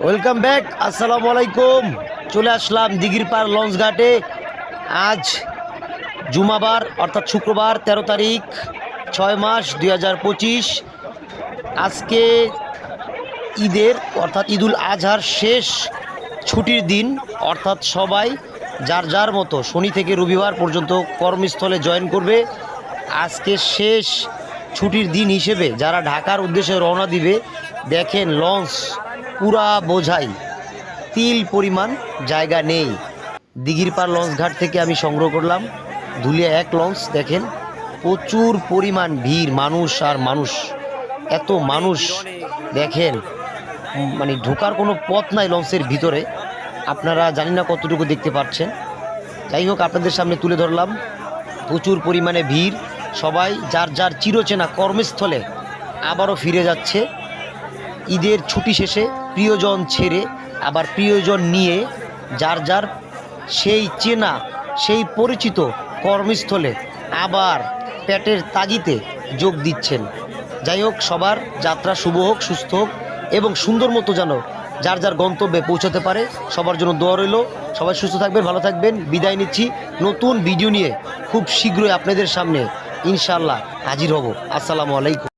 Welcome back. আসসালামু আলাইকুম। চলে আসলাম দিঘির পাড় লঞ্চ ঘাটে। আজ জুমাবার অর্থাৎ শুক্রবার 13 তারিখ 6 মাস 2025। আজকে ঈদের অর্থাৎ ঈদুল আজহার শেষ ছুটির দিন, অর্থাৎ সবাই যার যার মতো শনি থেকে রবিবার পর্যন্ত কর্মস্থলে জয়েন করবে। আজকে শেষ ছুটির দিন হিসেবে যারা ঢাকার উদ্দেশ্যে রওনা দিবে, দেখেন লঞ্চ পুরা বোঝাই, তিল পরিমাণ জায়গা নেই। দিঘির পাড় লঞ্চ ঘাট থেকে আমি সংগ্রহ করলাম ধুলিয়া এক লঞ্চ। দেখেন প্রচুর পরিমাণ ভিড়, মানুষ আর মানুষ, এত মানুষ দেখেন, মানে ঢোকার কোনো পথ নাই লঞ্চের ভিতরে। আপনারা জানি না কতটুকু দেখতে পাচ্ছেন, যাই হোক আপনাদের সামনে তুলে ধরলাম। প্রচুর পরিমাণে ভিড়, সবাই যার যার চিরচেনা কর্মস্থলে আবারও ফিরে যাচ্ছে। ঈদের ছুটি শেষে প্রিয়জন ছেড়ে আবার প্রিয়জন নিয়ে যার যার সেই চেনা সেই পরিচিত কর্মস্থলে আবার পেটের তাগিতে যোগ দিচ্ছেন। যাই হোক, সবার যাত্রা শুভ হোক, সুস্থ হোক এবং সুন্দর মতো যেন যার যার গন্তব্যে পৌঁছাতে পারে। সবার জন্য দোয়া রইল। সবাই সুস্থ থাকবেন, ভালো থাকবেন। বিদায় নিচ্ছি। নতুন ভিডিও নিয়ে খুব শীঘ্রই আপনাদের সামনে ইনশাআল্লাহ হাজির হব। আসসালামু আলাইকুম।